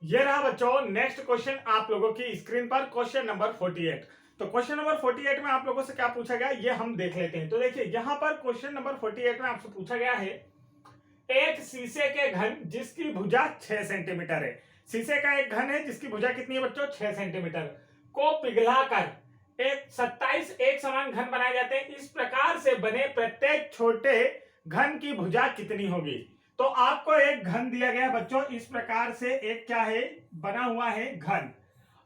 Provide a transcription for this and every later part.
ये रहा बच्चों नेक्स्ट क्वेश्चन आप लोगों की स्क्रीन पर क्वेश्चन नंबर 48। तो क्वेश्चन नंबर 48 में आप लोगों से क्या पूछा गया ये हम देख लेते हैं। तो देखिए यहाँ पर क्वेश्चन नंबर 48 में आपसे पूछा गया है एक शीशे के घन जिसकी भुजा 6 सेंटीमीटर है। शीशे का एक घन है जिसकी भुजा कितनी है बच्चों 6 सेंटीमीटर को पिघलाकर एक 27 एक समान घन बनाए जाते हैं। इस प्रकार से बने प्रत्येक छोटे घन की भुजा कितनी होगी। तो आपको एक घन दिया गया बच्चों, इस प्रकार से एक क्या है बना हुआ है घन।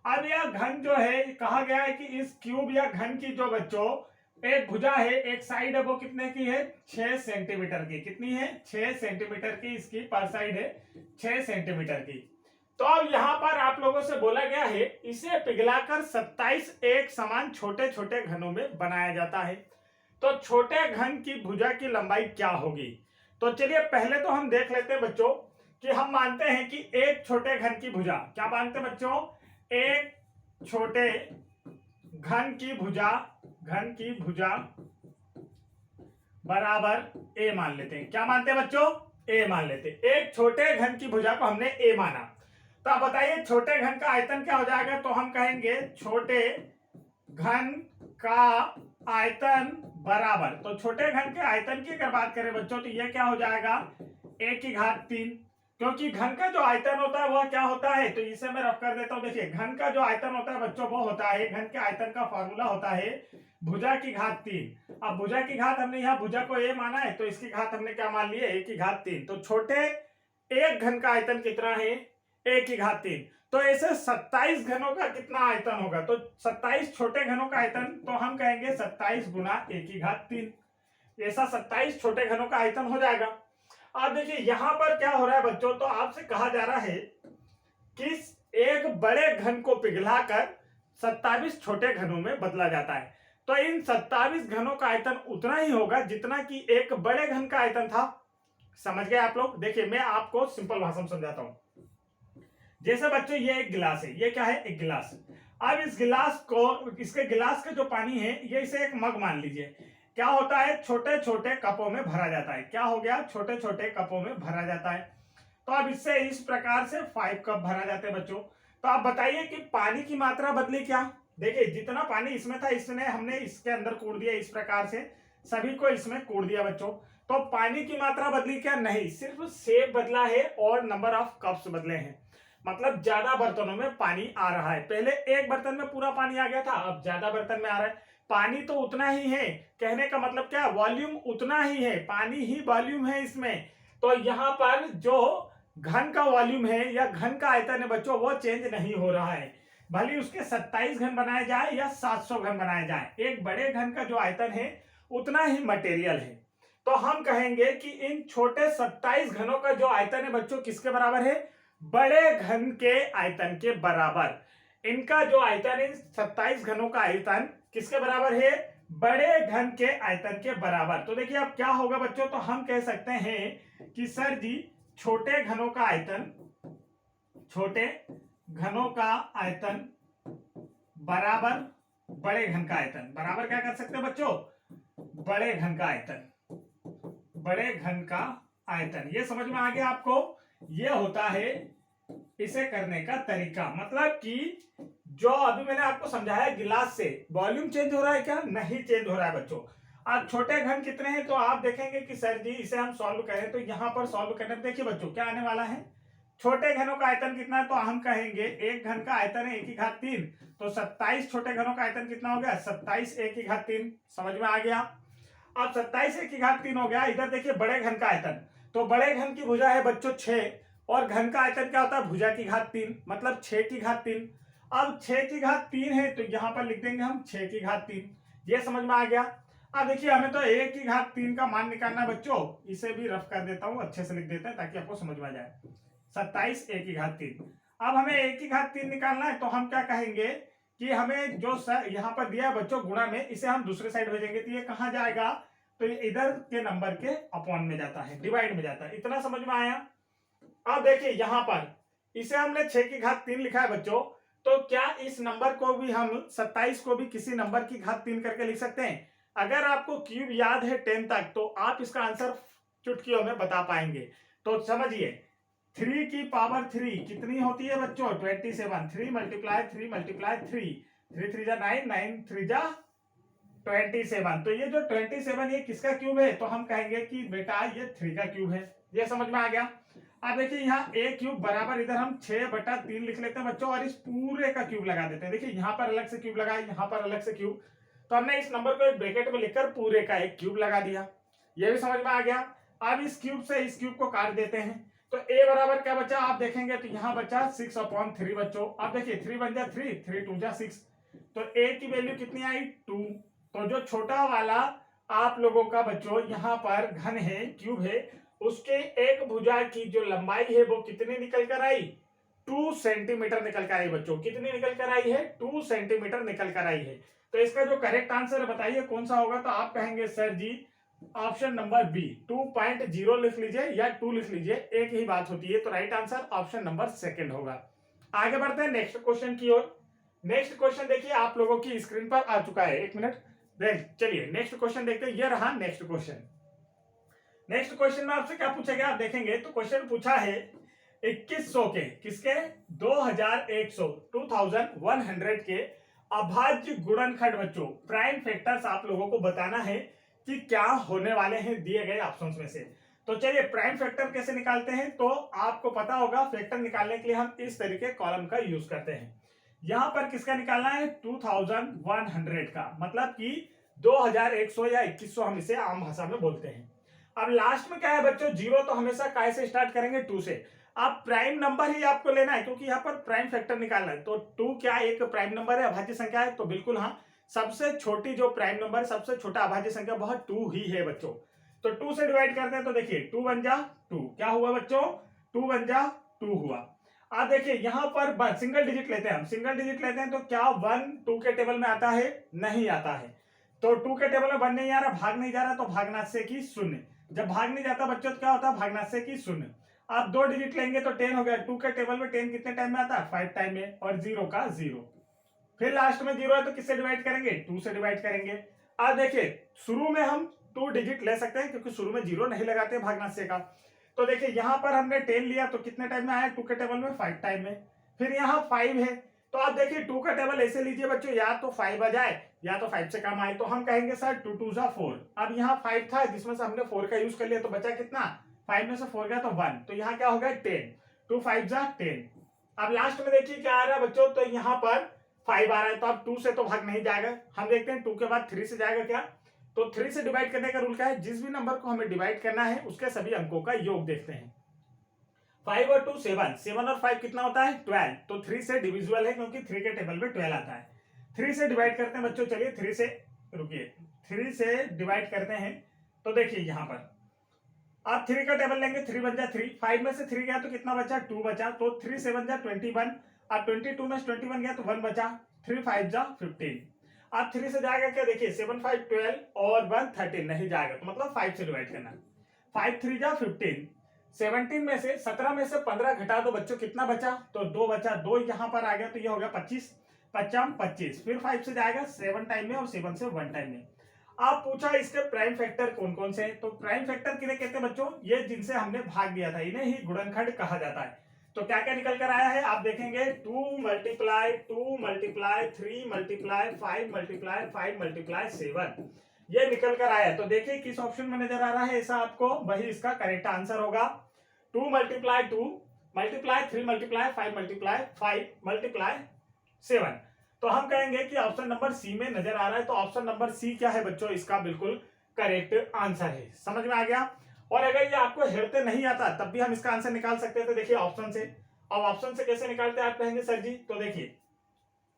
अब यह घन जो है कहा गया है कि इस क्यूब या घन की जो बच्चों एक भुजा है एक साइड है वो कितने की है 6 सेंटीमीटर की। कितनी है 6 सेंटीमीटर की इसकी पर साइड है 6 सेंटीमीटर की। तो अब यहां पर आप लोगों से बोला गया है इसे पिघलाकर 27 एक समान छोटे छोटे घनों में बनाया जाता है। तो छोटे घन की भुजा की लंबाई क्या होगी। तो चलिए पहले तो हम देख लेते हैं बच्चों कि हम मानते हैं कि एक छोटे घन की भुजा, क्या मानते हैं बच्चों, एक छोटे घन की भुजा बराबर ए मान लेते हैं। क्या मानते हैं बच्चों, ए मान लेते हैं। एक छोटे घन की भुजा को हमने ए माना। तो आप बताइए छोटे घन का आयतन क्या हो जाएगा। तो हम कहेंगे छोटे घन का आयतन बराबर, तो छोटे घन के आयतन की अगर बात करें बच्चों तो यह क्या हो जाएगा ए की घात 3, क्योंकि घन का जो आयतन होता है वह क्या होता है, तो इसे मैं रफ कर देता हूं। देखिए घन का जो आयतन होता है बच्चों वो होता है, घन के आयतन का फॉर्मूला होता है भुजा की घात 3। अब भुजा की घात हमने यहाँ भुजा को ए माना है तो इसकी घात हमने क्या मान ली है ए की घात 3। तो छोटे एक घन का आयतन कितना है ए की घात 3। तो ऐसे 27 घनों का कितना आयतन होगा, तो 27 छोटे घनों का आयतन तो हम कहेंगे 27 गुना ए की घात 3। ऐसा 27 छोटे घनों का आयतन हो जाएगा। अब देखिए यहां पर क्या हो रहा है बच्चों, तो आपसे कहा जा रहा है कि एक बड़े घन को पिघलाकर 27 छोटे घनों में बदला जाता है। तो इन 27 घनों का आयतन उतना ही होगा जितना कि एक बड़े घन का आयतन था। समझ गए आप लोग। देखिए मैं आपको सिंपल भाषा में समझाता हूं। जैसे बच्चों ये एक गिलास है, ये क्या है एक गिलास। अब इस गिलास को, इसके गिलास का जो पानी है ये इसे एक मग मान लीजिए। क्या होता है छोटे छोटे कपों में भरा जाता है। क्या हो गया छोटे छोटे कपों में भरा जाता है। तो अब इससे इस प्रकार से 5 कप भरा जाते हैं बच्चों। तो आप बताइए कि पानी की मात्रा बदली क्या। देखिए जितना पानी इसमें था इसने हमने इसके अंदर कूड़ दिया, इस प्रकार से सभी को इसमें कूड़ दिया बच्चों। तो पानी की मात्रा बदली क्या, नहीं, सिर्फ शेप बदला है और नंबर ऑफ कप्स बदले हैं। मतलब ज्यादा बर्तनों में पानी आ रहा है। पहले एक बर्तन में पूरा पानी आ गया था, अब ज्यादा बर्तन में आ रहा है। पानी तो उतना ही है, कहने का मतलब क्या, वॉल्यूम उतना ही है, पानी ही वॉल्यूम है इसमें। तो यहाँ पर जो घन का वॉल्यूम है या घन का आयतन है बच्चों वो चेंज नहीं हो रहा है। भले उसके 27 घन बनाए जाए या 700 घन बनाए जाए, एक बड़े घन का जो आयतन है उतना ही मटेरियल है। तो हम कहेंगे कि इन छोटे 27 घनों का जो आयतन है बच्चों किसके बराबर है, बड़े घन के आयतन के बराबर। इनका जो आयतन है 27 घनों का आयतन किसके बराबर है, बड़े घन के आयतन के बराबर। तो देखिए अब क्या होगा बच्चों, तो हम कह सकते हैं कि सर जी छोटे घनों का आयतन, छोटे घनों का आयतन बराबर बड़े घन का आयतन, बराबर क्या कर सकते हैं बच्चों, बड़े घन का आयतन, बड़े घन का आयतन। ये समझ में आ गया आपको। ये होता है इसे करने का तरीका। मतलब कि जो अभी मैंने आपको समझाया गिलास से वॉल्यूम चेंज हो रहा है क्या, नहीं चेंज हो रहा है बच्चों। अब छोटे घन कितने हैं तो आप देखेंगे कि सर जी इसे हम सॉल्व करें तो यहां पर सॉल्व करने पर देखिए बच्चों क्या आने वाला है, छोटे घनों का आयतन कितना है, तो हम कहेंगे एक घन का आयतन है ए की घात 3, तो 27 छोटे घनों का आयतन कितना हो गया 27 ए की घात 3। समझ में आ गया। अब 27 ए की घात 3 हो गया। इधर देखिए बड़े घन का आयतन, तो बड़े घन की भुजा है बच्चों 6 और घन का आयतन क्या होता है भुजा की घात 3, मतलब 6 की घात 3। अब 6 की घात 3 है तो यहां पर लिख देंगे हम 6 की घात 3। ये समझ में आ गया। अब देखिए हमें तो a की घात 3 का मान निकालना है बच्चों, इसे भी रफ कर देता हूं, अच्छे से लिख देते हैं ताकि आपको समझ में आ जाए। 27 a की घात 3। अब हमें a की घात 3 निकालना है तो हम क्या कहेंगे कि हमें जो यहाँ पर दिया है बच्चों गुणा में, इसे हम दूसरे साइड भेजेंगे तो ये कहां जाएगा, तो इधर के नंबर के अपॉन में जाता है, डिवाइड में जाता है। इतना समझ में आया। अब देखिए यहां पर इसे हमने 6 की घात 3 लिखा है बच्चों, तो क्या इस नंबर को भी हम 27 को भी किसी नंबर की घात 3 करके लिख सकते हैं। अगर आपको क्यूब याद है 10 तक तो आप इसका आंसर चुटकियों में बता पाएंगे। तो समझिए 3 की पावर 3 कितनी होती है बच्चों? 27। 3 मल्टीप्लाई 3 मल्टीप्लाई 3, 3 3 जा 9, 9 3 जा 27। तो ये जो 27 ये किसका क्यूब है? तो हम कहेंगे कि बेटा ये 3 का क्यूब है। ये समझ में आ गया। अब देखिए यहाँ a क्यूब बराबर इधर हम 6/3 लिख लेते हैं बच्चों और इस पूरे का क्यूब लगा देते हैं। देखिए यहाँ पर अलग से क्यूब लगा, यहाँ पर अलग से क्यूब, तो हमने इस नंबर को एक ब्रैकेट में लिखकर पूरे का एक क्यूब लगा दिया। ये भी समझ में आ गया। अब इस क्यूब से इस क्यूब को काट देते हैं तो a बराबर क्या बचा? आप देखेंगे तो यहाँ बचा 6/3 बच्चों। अब देखिए 3 बन जा 3, 3 2 जा 6, तो a की वैल्यू कितनी आई? 2। तो जो छोटा वाला आप लोगों का बच्चों यहाँ पर घन है, क्यूब है, उसके एक भुजा की जो लंबाई है वो कितनी निकल कर आई? 2 सेंटीमीटर निकल कर आई बच्चों। कितनी निकल कर आई है? 2 सेंटीमीटर निकल कर आई है। तो इसका जो करेक्ट आंसर बताइए कौन सा होगा? तो आप कहेंगे सर जी ऑप्शन नंबर बी 2.0 लिख लीजिए या 2 लिख लीजिए, एक ही बात होती है। तो right answer option number second होगा। आगे बढ़ते हैं नेक्स्ट क्वेश्चन की ओर। नेक्स्ट क्वेश्चन देखिए आप लोगों की स्क्रीन पर आ चुका है। एक मिनट देख, चलिए नेक्स्ट क्वेश्चन देखते हैं। ये रहा नेक्स्ट क्वेश्चन। नेक्स्ट क्वेश्चन में आपसे क्या पूछा गया आप देखेंगे तो क्वेश्चन पूछा है 2100 के, किसके? 2100 के अभाज्य गुणनखंड बच्चों प्राइम फैक्टर्स आप लोगों को बताना है कि क्या होने वाले हैं दिए गए ऑप्शंस में से। तो चलिए प्राइम फैक्टर कैसे निकालते हैं? तो आपको पता होगा फैक्टर निकालने के लिए हम इस तरीके कॉलम का यूज करते हैं। यहां पर किसका निकालना है? 2100 का, मतलब कि 2100 या 2100 हम इसे आम भाषा में बोलते हैं। अब लास्ट में क्या है बच्चों? जीरो तो हमेशा काय से स्टार्ट करेंगे? 2 से। अब प्राइम नंबर ही आपको लेना है क्योंकि यहाँ पर प्राइम फैक्टर निकालना है। तो 2 क्या एक प्राइम नंबर है, अभाज्य संख्या है? तो बिल्कुल हाँ, सबसे छोटी जो प्राइम नंबर, सबसे छोटा अभाज्य संख्या वह 2 ही है बच्चों। तो 2 से डिवाइड करते हैं तो देखिए 2 बन जा 2, क्या हुआ बच्चों? 2 बन जा 2 हुआ। अब देखिए यहाँ पर सिंगल डिजिट लेते हैं हम, सिंगल डिजिट लेते हैं तो क्या 1 2 के टेबल में आता है? नहीं आता है। तो 2 के टेबल में 1 नहीं आ रहा, भाग नहीं जा रहा, तो भागनाश की 0। जब भाग नहीं जाता बच्चों तो क्या होता है? भागनाश की 0। आप 2 डिजिट लेंगे तो 10 हो गया। 2 के टेबल में 10 कितने टाइम में आता है? 5 टाइम में, और 0 का 0। फिर लास्ट में 0 है तो किससे डिवाइड करेंगे? 2 से डिवाइड करेंगे। अब देखिए शुरू में हम 2 डिजिट ले सकते हैं क्योंकि शुरू में 0 नहीं लगाते भागनाश का। तो देखिए यहाँ पर हमने 10 लिया तो कितने टाइम में आया? 2 के टेबल में 5 टाइम में। फिर यहाँ 5 है तो आप देखिए 2 का टेबल ऐसे लीजिए बच्चों, या तो 5 आ जाए या तो 5 से कम आए, तो हम कहेंगे सर 2 2 जा 4। अब यहाँ 5 था जिसमें से हमने 4 का यूज कर लिया तो बचा कितना? 5 में से 4 गया तो 1, तो यहाँ क्या हो गया? 10। 2 5 जा 10। अब लास्ट में देखिए क्या आ रहा है बच्चों? तो यहाँ पर 5 आ रहा है, तो अब 2 से तो भाग नहीं जाएगा। हम देखते हैं 2 के बाद 3 से जाएगा क्या? तो 3 से डिवाइड करने का रूल क्या है? जिस भी नंबर को हमें डिवाइड करना है उसके सभी अंकों का योग देखते हैं। 5 और 2 7, 7 और 5 कितना होता है? 12। तो 3 से डिविजिबल है क्योंकि 3 के टेबल में 12 आता है। 3 से डिवाइड करते हैं बच्चों, चलिए 3 से, रुकिए, 3 से डिवाइड करते हैं तो देखिए यहाँ पर आप 3 का टेबल लेंगे, 3 बन जा 3, 5 में से 3 गया तो कितना बचा? 2 बचा, तो 3 7 जा 21। अब 22 में से 21 गया तो 1 बचा, 3 5 जा 15। अब 3 से जाएगा क्या? देखिए 7 5 12 और 1 13 नहीं जाएगा, तो मतलब 5 से डिवाइड करना। 5 3 जा 15। 17 में से 17 में से 15 घटा दो बच्चों, कितना बचा? तो 2 बचा, 2 यहाँ पर आ गया तो ये हो गया 25, 55 25। फिर 5 से जाएगा 7 टाइम में और 7 से 1 टाइम में। आप पूछा इसके प्राइम फैक्टर कौन कौन से हैं? तो प्राइम फैक्टर किन्हें कहते हैं बच्चों? ये जिनसे हमने भाग दिया था इन्हें ही गुणनखंड कहा जाता है। तो क्या क्या निकल कर आया है आप देखेंगे? 2 multiply 2 multiply 3 multiply 5 multiply 5 multiply 7, ये निकल कर आया। तो देखिए किस ऑप्शन में नजर आ रहा है ऐसा आपको, वही इसका करेक्ट आंसर होगा। 2 multiply 2 multiply 3 multiply 5 multiply 5 multiply 7। तो हम कहेंगे कि ऑप्शन नंबर सी में नजर आ रहा है। तो ऑप्शन नंबर सी क्या है बच्चों? इसका बिल्कुल करेक्ट आंसर है। समझ में आ गया? और अगर ये आपको हेरते नहीं आता तब भी हम इसका आंसर निकाल सकते हैं। तो देखिए ऑप्शन से, अब ऑप्शन से कैसे निकालते हैं आप कहेंगे सर जी? तो देखिए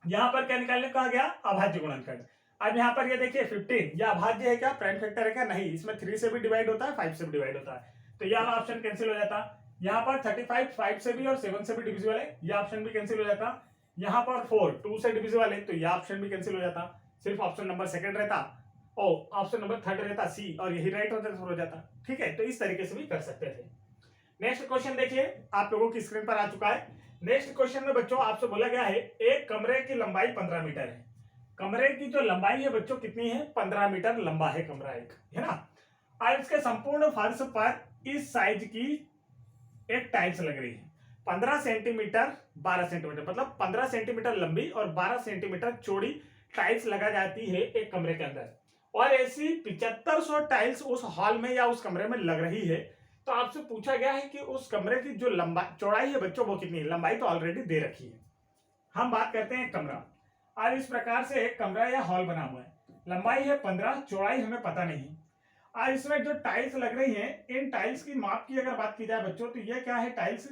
यहाँ पर क्या निकालने कहा गया? अभाज्य गुणनखंड। अब यहाँ पर ये देखिए 15, यह अभाज्य है क्या? प्राइम फैक्टर है क्या? नहीं, इसमें 3 से भी डिवाइड होता है, 5 से भी डिवाइड होता है, तो यह ऑप्शन कैंसिल हो जाता। यहाँ पर 35 5 से भी और 7 से भी डिविजिबल है, यह ऑप्शन भी कैंसिल हो जाता। यहाँ पर 4 2 से डिविजिबल है तो यह ऑप्शन भी कैंसिल हो जाता। सिर्फ ऑप्शन नंबर सेकंड रहता और ऑप्शन नंबर थर्ड रहता सी, और यही राइट हो जाता। ठीक है, तो इस तरीके से भी कर सकते थे। नेक्स्ट क्वेश्चन देखिए आप लोगों की स्क्रीन पर आ चुका है। नेक्स्ट क्वेश्चन में बच्चों आपसे बोला गया है एक कमरे की लंबाई 15 मीटर है। कमरे की जो लंबाई है बच्चों कितनी है? 15 मीटर लंबा है कमरा एक, है ना। और इसके संपूर्ण फर्श पर इस साइज की एक टाइल्स लग रही है 15 सेंटीमीटर 12 सेंटीमीटर, मतलब 15 सेंटीमीटर लंबी और 12 सेंटीमीटर चौड़ी टाइल्स लगा जाती है एक कमरे के अंदर, और ऐसी 7500 टाइल्स उस हॉल में या उस कमरे में लग रही है। तो आपसे पूछा गया है कि उस कमरे की जो लंबाई चौड़ाई है बच्चों वो कितनी है। लंबाई तो ऑलरेडी दे रखी है। हम बात करते हैं कमरा। आज इस प्रकार से एक कमरा या हॉल बना हुआ है, लंबाई है 15, चौड़ाई हमें पता नहीं। आज इसमें जो टाइल्स लग रही हैं, इन टाइल्स की माप की अगर बात की जाए बच्चों तो ये क्या है टाइल्स,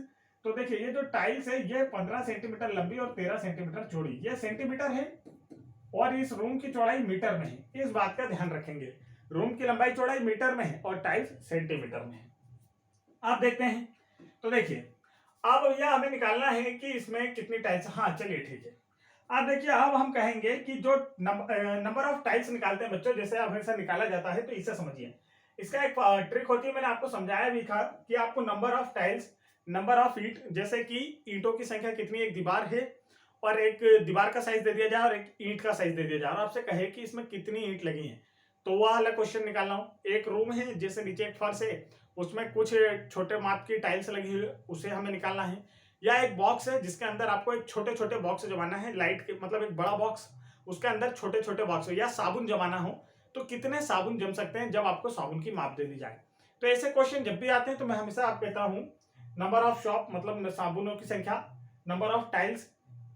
तो देखिए ये जो टाइल्स है ये 15 सेंटीमीटर लंबी और 13 सेंटीमीटर चौड़ी, ये सेंटीमीटर है और इस रूम की चौड़ाई मीटर में है। इस बात का ध्यान रखेंगे, रूम की लंबाई चौड़ाई मीटर में है और टाइल्स सेंटीमीटर में है। आप देखते हैं तो देखिए अब यह हमें निकालना है कि इसमें कितनी टाइल्स। हाँ चलिए ठीक है। अब देखिए अब हम कहेंगे कि जो नंबर ऑफ टाइल्स निकालते हैं बच्चों, जैसे हमेशा निकाला जाता है, तो इसे समझिए। इसका एक ट्रिक होती है, मैंने आपको समझाया भी था कि आपको number of tiles, number of ईंट, जैसे कि ईंटों की संख्या कितनी एक दीवार है और एक दीवार का साइज दे दिया जाए और एक ईंट का साइज दे दिया जाए और आपसे कहे कि इसमें कितनी ईंट लगी है, तो वह वाला क्वेश्चन निकालना हो। एक रूम है जैसे नीचे एक फर्श है, उसमें कुछ छोटे माप की टाइल्स लगी हुई है, उसे हमें निकालना है। या एक बॉक्स है जिसके अंदर आपको एक छोटे छोटे बॉक्स जमाना है, लाइट के मतलब एक बड़ा बॉक्स, उसके अंदर छोटे छोटे बॉक्स हो, या साबुन जमाना हो, तो कितने साबुन जम सकते हैं जब आपको साबुन की माप दे दी जाए। तो ऐसे क्वेश्चन जब भी आते हैं तो मैं हमेशा आप कहता हूँ नंबर ऑफ शॉप मतलब साबुनों की संख्या, नंबर ऑफ टाइल्स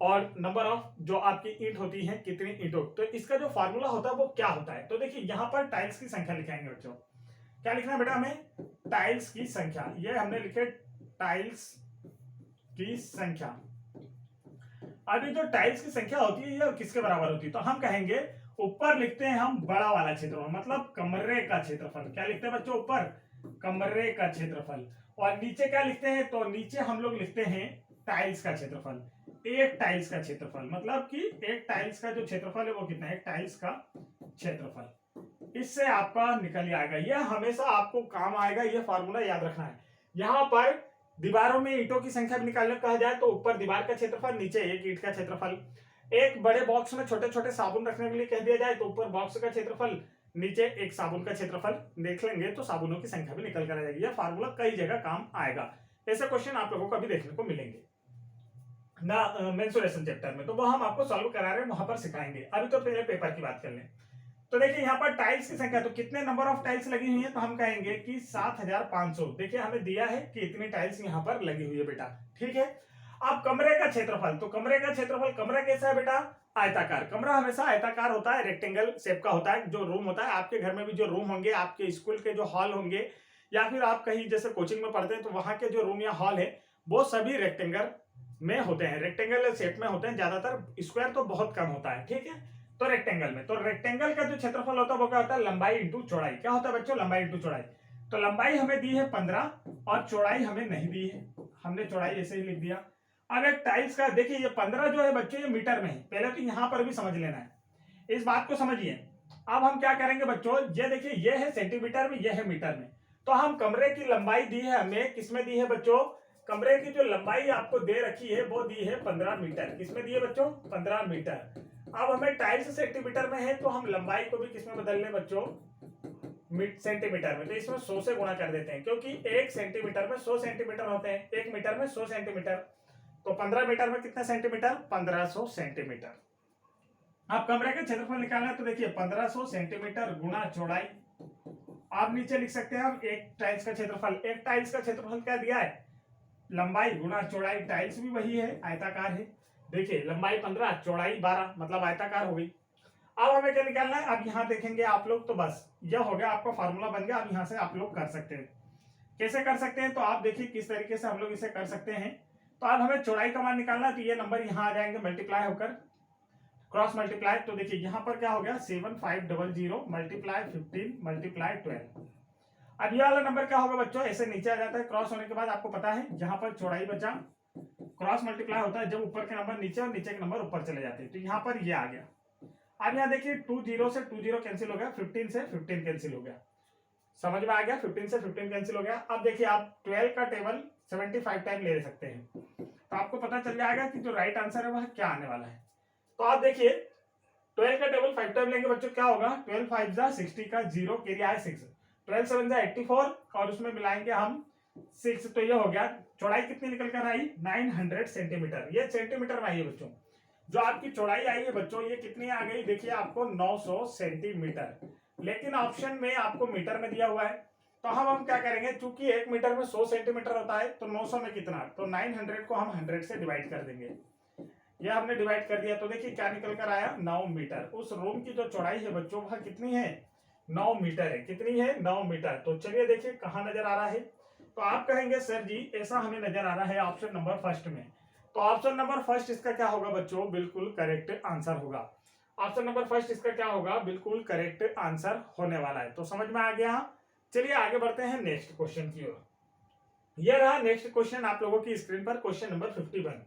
और नंबर ऑफ जो आपकी ईंट होती है कितनी ईंटों, तो इसका जो फॉर्मूला होता है वो क्या होता है। तो देखिए यहाँ पर टाइल्स की संख्या लिखाएंगे बच्चों। क्या लिखना है बेटा हमें, टाइल्स की संख्या। ये हमने लिखे टाइल्स की संख्या। अभी जो टाइल्स की संख्या होती है ये किसके बराबर होती है, तो हम कहेंगे ऊपर लिखते हैं हम बड़ा वाला क्षेत्रफल, मतलब कमरे का क्षेत्रफल। क्या लिखते हैं बच्चों ऊपर, कमरे का क्षेत्रफल। और नीचे क्या लिखते हैं, तो नीचे हम लोग लिखते हैं टाइल्स का क्षेत्रफल। एक टाइल्स का क्षेत्रफल मतलब कि एक टाइल्स का जो क्षेत्रफल है वो कितना है, एक टाइल्स का क्षेत्रफल। इससे आपका निकल आएगा, यह हमेशा आपको काम आएगा, यह फॉर्मूला याद रखना है। यहां पर दीवारों में ईंटों की संख्या निकालने कहा जाए तो ऊपर दीवार का क्षेत्रफल, नीचे एक ईंट का क्षेत्रफल। एक बड़े बॉक्स में छोटे छोटे साबुन रखने के लिए कह दिया जाए तो ऊपर बॉक्स का क्षेत्रफल, नीचे एक साबुन का क्षेत्रफल। देख लेंगे तो साबुनों की संख्या भी निकल कर आ जाएगी। यह फार्मूला कई जगह काम आएगा। ऐसे क्वेश्चन आप लोगों को अभी देखने को मिलेंगे ना मेंसुरेशन चैप्टर में, तो वो हम आपको सॉल्व करा रहे हैं, वहां पर सिखाएंगे। अभी तो पहले पेपर की बात कर लें। तो देखिए यहाँ पर टाइल्स की संख्या, तो कितने नंबर ऑफ टाइल्स लगी हुई है, तो हम कहेंगे कि 7500। देखिए हमें दिया है कि इतनी टाइल्स यहाँ पर लगी हुई है बेटा, ठीक है। अब कमरे का क्षेत्रफल, तो कमरे का क्षेत्रफल, कमरा कैसा है बेटा, आयताकार। कमरा हमेशा आयताकार होता है, रेक्टेंगल शेप का होता है। जो रूम होता है आपके घर में भी जो रूम होंगे, आपके स्कूल के जो हॉल होंगे, या फिर आप कहीं जैसे कोचिंग में पढ़ते हैं तो वहां के जो रूम या हॉल है वो सभी रेक्टेंगल में होते हैं, रेक्टेंगल शेप में होते हैं ज्यादातर, स्क्वायर तो बहुत कम होता है, ठीक है। तो रेक्टेंगल में, तो रेक्टेंगल का जो क्षेत्रफल होता है वो क्या होता है, लंबाई इंटू चौड़ाई। क्या होता है बच्चों, लंबाई इंटू चौड़ाई। तो लंबाई हमें दी है 15 और चौड़ाई हमें नहीं दी है, हमने चौड़ाई ऐसे ही लिख दिया। अब एक टाइल्स का देखिए, ये 15 जो है बच्चों ये मीटर में है, पहले तो यहां पर भी समझ लेना है, इस बात को समझिए। अब हम क्या करेंगे बच्चों, ये देखिए ये है सेंटीमीटर में, ये है मीटर में। तो हम कमरे की लंबाई दी है हमें, किसमें दी है बच्चों, कमरे की जो लंबाई आपको दे रखी है वो दी है 15 मीटर। किसमें दी है बच्चों, 15 मीटर। अब हमें टाइल्स सेंटीमीटर में है तो हम लंबाई को भी किसमें बदल लें बच्चों, सेंटीमीटर में। तो इसमें 100 से गुणा कर देते हैं, क्योंकि 1 सेंटीमीटर में 100 सेंटीमीटर होते हैं, 1 मीटर में 100 सेंटीमीटर। तो 15 मीटर में कितने सेंटीमीटर, 1500 सेंटीमीटर। आप कमरे का क्षेत्रफल निकालना है तो देखिए 1500 सेंटीमीटर गुणा चौड़ाई। आप नीचे लिख सकते हैं हम एक टाइल्स का क्षेत्रफल। एक टाइल्स का क्षेत्रफल क्या दिया है, लंबाई गुणा चौड़ाई। टाइल्स भी वही है, आयताकार है। देखिए लंबाई 15 चौड़ाई 12, मतलब आयताकार हो गई। अब हमें क्या निकालना है, अब यहाँ देखेंगे आप लोग तो बस यह हो गया, आपका फार्मूला बन गया। अब यहाँ से आप लोग कर सकते हैं। कैसे कर सकते हैं, तो आप देखिए किस तरीके से हम लोग इसे कर सकते हैं। तो अब हमें चौड़ाई का मान निकालना है, तो ये नंबर यहाँ आ जाएंगे मल्टीप्लाई होकर, क्रॉस मल्टीप्लाई। तो देखिए यहाँ पर क्या हो गया, 7500 मल्टीप्लाई 15 मल्टीप्लाई 12। अब ये वाला नंबर क्या होगा बच्चों, ऐसे नीचे आ जाता है, क्रॉस होने के बाद आपको पता है यहाँ पर चौड़ाई बचा, क्रॉस मल्टीप्लाई होता है जब ऊपर के नंबर नीचे और नीचे के नंबर ऊपर चले जाते हैं। तो यहाँ पर ये आ गया। अब यहाँ देखिए 2 0 से 2 0 कैंसिल हो गया, 15 से 15 कैंसिल हो गया। समझ में आ गया, 15 से 15 कैंसिल हो गया। अब देखिए आप 12 का टेबल 75 टाइम ले सकते हैं, तो आपको पता चल जाएगा कि जो राइट आंसर है वह क्या आने वाला है। तो आप देखिए 12 का टेबल 5 टाइम लेंगे बच्चों, क्या होगा, 12 5 60 का 0 कैरी आए 6, 12 7 84 और उसमें मिलाएंगे हम 6, तो ये हो गया। चौड़ाई कितनी निकल कर आई 900 सेंटीमीटर, ये सेंटीमीटर में आई है बच्चों। जो आपकी चौड़ाई आई है बच्चों ये कितनी आ गई, देखिए आपको 900 सेंटीमीटर, लेकिन ऑप्शन में आपको मीटर में दिया हुआ है। तो हम क्या करेंगे, चूंकि 1 मीटर में 100 सेंटीमीटर होता है, तो 900 में कितना, तो 900 को हम 100 से डिवाइड कर देंगे। ये हमने डिवाइड कर दिया, तो देखिए क्या निकल कर आया 9 मीटर। उस रूम की जो चौड़ाई है बच्चों वह कितनी है, 9 मीटर है। कितनी है, 9 मीटर। तो चलिए देखिए कहाँ नजर आ रहा है, तो आप कहेंगे सर जी ऐसा हमें नजर आ रहा है ऑप्शन नंबर फर्स्ट में। तो ऑप्शन नंबर फर्स्ट इसका क्या होगा बच्चों, बिल्कुल करेक्ट आंसर होगा। ऑप्शन नंबर फर्स्ट इसका क्या होगा, बिल्कुल करेक्ट आंसर होने वाला है। तो समझ में आ गया। चलिए आगे बढ़ते हैं नेक्स्ट क्वेश्चन की ओर। यह रहा नेक्स्ट क्वेश्चन आप लोगों की स्क्रीन पर, क्वेश्चन नंबर 51।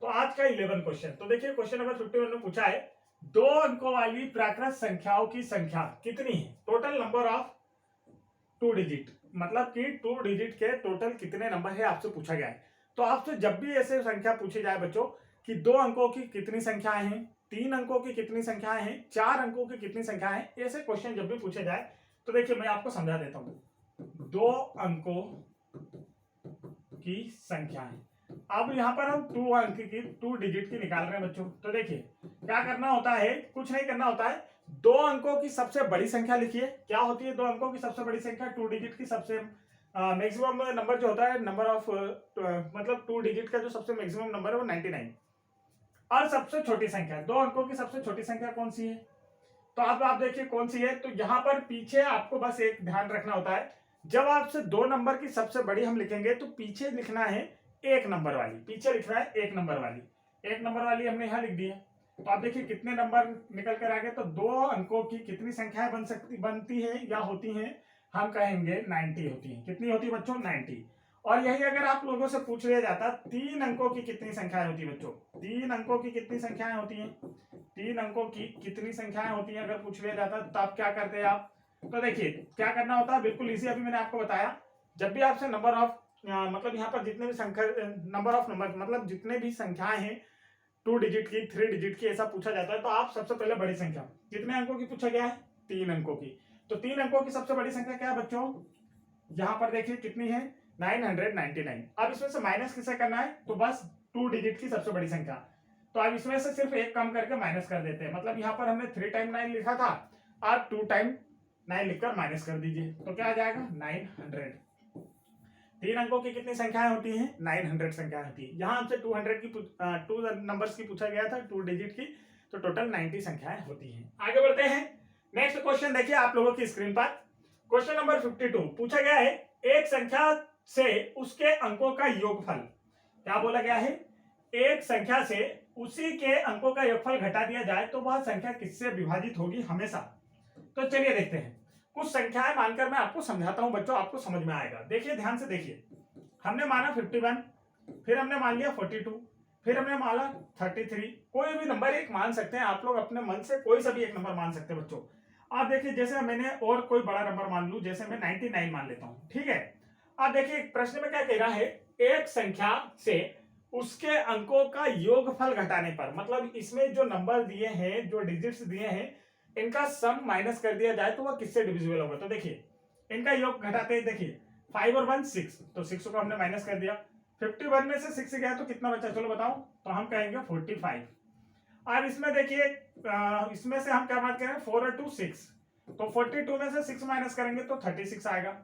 तो आज का 11 क्वेश्चन। तो देखिए क्वेश्चन नंबर 51 में पूछा है 2 अंकों वाली प्राकृत संख्याओं की संख्या कितनी है, टोटल नंबर ऑफ 2 डिजिट, मतलब कि 2 डिजिट के टोटल कितने नंबर है आपसे पूछा गया है। तो आपसे जब भी ऐसे संख्या पूछी जाए बच्चों कि 2 अंकों की कितनी संख्याएं हैं, 3 अंकों की कितनी संख्याएं हैं, 4 अंकों की कितनी संख्याएं हैं, ऐसे क्वेश्चन जब भी पूछे जाए तो देखिए मैं आपको समझा देता हूं। 2 अंकों की संख्याएं, अब यहां पर हम 2 अंक की 2 डिजिट की निकाल रहे हैं बच्चों। तो देखिए क्या करना होता है, कुछ नहीं करना होता है, 2 अंकों की सबसे बड़ी संख्या लिखिए। क्या होती है 2 अंकों की सबसे बड़ी संख्या, 2 डिजिट की सबसे मैक्सिमम नंबर जो होता है, नंबर ऑफ मतलब 2 डिजिट का जो सबसे मैक्सिमम नंबर है वो 99। और सबसे छोटी संख्या, 2 अंकों की सबसे छोटी संख्या कौन सी है, तो आप देखिए कौन सी है। तो यहाँ पर पीछे आपको बस एक ध्यान रखना होता है, जब आपसे 2 नंबर की सबसे बड़ी हम लिखेंगे तो पीछे लिखना है 1 नंबर वाली, पीछे लिखना है 1 नंबर वाली। 1 नंबर वाली हमने यहाँ लिख दी है। तो आप देखिए कितने नंबर निकल कर आ गए, तो 2 अंकों की कितनी संख्याएं बनती है या होती हैं, हम कहेंगे 90 होती है। कितनी होती है बच्चों, 90। और यही अगर आप लोगों से पूछ लिया जाता 3 अंकों की कितनी संख्याएं होती है बच्चों, 3 अंकों की कितनी संख्याएं होती हैं, 3 अंकों की कितनी संख्याएं होती हैं अगर पूछ लिया जाता तो आप क्या करते हैं आप, तो देखिए क्या करना होता है, बिल्कुल इजी अभी मैंने आपको बताया। जब भी आपसे नंबर ऑफ मतलब यहाँ पर जितने भी संख्या नंबर ऑफ नंबर मतलब जितने भी संख्याएं हैं 2 डिजिट की 3 डिजिट की ऐसा पूछा जाता है, तो आप सबसे पहले बड़ी संख्या कितने अंकों की पूछा गया है, 3 अंकों की। तो 3 अंकों की सबसे बड़ी संख्या क्या है बच्चों, यहाँ पर देखिए कितनी है 999। अब इसमें से माइनस किसे करना है, तो बस 2 डिजिट की सबसे बड़ी संख्या। तो अब इसमें से सिर्फ एक कम करके माइनस कर देते हैं, मतलब यहाँ पर हमने 3 टाइम 9 लिखा था, आप 2 टाइम 9 लिखकर माइनस कर दीजिए, तो क्या आ जाएगा 900। 3 अंकों की कितनी संख्याएं होती हैं, 900 संख्याएं होती है। यहाँ हमसे 200 की 2 नंबर्स की पूछा गया था, 2 डिजिट की, तो टोटल 90 संख्याएं होती हैं। आगे बढ़ते हैं नेक्स्ट क्वेश्चन, देखिए आप लोगों की स्क्रीन पर क्वेश्चन नंबर 52 पूछा गया है एक संख्या से उसके अंकों का योगफल। क्या बोला गया है, एक संख्या से उसी के अंकों का योगफल घटा दिया जाए तो वह संख्या किससे विभाजित होगी हमेशा। तो चलिए देखते हैं, कुछ संख्याएं मानकर मैं आपको समझाता हूं बच्चों, आपको समझ में आएगा। देखिए ध्यान से देखिए, हमने माना 51, फिर हमने मान लिया 42, फिर हमने माना 33। कोई भी नंबर एक मान सकते हैं आप लोग, अपने मन से कोई सा भी एक नंबर मान सकते हैं बच्चों। आप देखिए जैसे मैंने और कोई बड़ा नंबर मान लूं, जैसे मैं 99 मान लेता हूं, ठीक है। आप देखिए प्रश्न में क्या कह रहा है, एक संख्या से उसके अंकों का योगफल घटाने पर, मतलब इसमें जो नंबर दिए हैं, जो डिजिट्स दिए हैं, इनका सम माइनस कर दिया जाए तो वह किससे डिविजिबल होगा। तो देखिए इनका योग घटाते हैं, देखिए 5 और 1 6, तो 6 को हमने माइनस कर दिया, 51 में से 6 गया तो कितना बचा, चलो बताओ, तो हम कहेंगे 45। अब इसमें देखिए इसमें से हम क्या बात करें, 4 और 2 6, तो 42 में से 6 माइनस करेंगे तो 36 आएगा।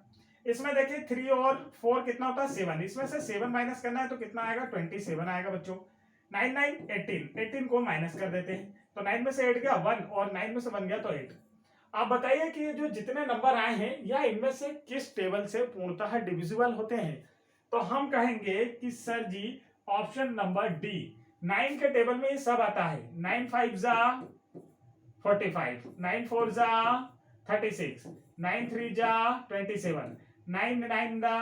इसमें देखिए 3 और 4 कितना होता है 7, इसमें से 7 माइनस करना है तो कितना आएगा 27 आएगा बच्चों। 9 9 18 को माइनस कर देते हैं, तो 9 में से 8 गया 1 और 9 में से 1 गया तो 8। आप बताइए कि ये जो जितने नंबर आए हैं या इनमें से किस टेबल से पूर्णतः डिविजिबल होते हैं। तो हम कहेंगे कि सर जी ऑप्शन नंबर डी, 9 के टेबल में ये सब आता है। 9 5 जा 45, 9 4 जा 36, 9 3 जा 27, 9 9 जा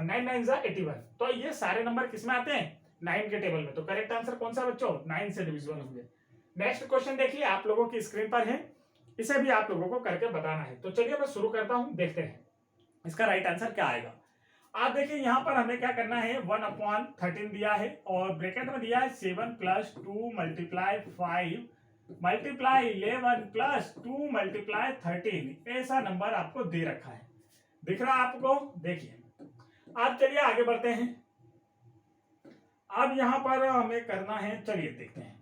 9 9 जा 81। तो ये सारे नंबर किसमें आते हैं, 9 के टेबल में। तो करेक्ट आंसर कौन सा बच्चों, 9 से डिविजिबल होंगे। नेक्स्ट क्वेश्चन देखिए आप लोगों की स्क्रीन पर है, इसे भी आप लोगों को करके बताना है। तो चलिए मैं शुरू करता हूं, देखते हैं इसका राइट आंसर क्या आएगा। आप देखिए यहाँ पर हमें क्या करना है, 1/13 दिया है और ब्रैकेट में दिया है 7 + 2 × 5 × 11 + 2 × 13। ऐसा नंबर आपको दे रखा है, दिख रहा है आपको, देखिए अब चलिए आगे बढ़ते हैं। अब यहाँ पर हमें करना है, चलिए देखते हैं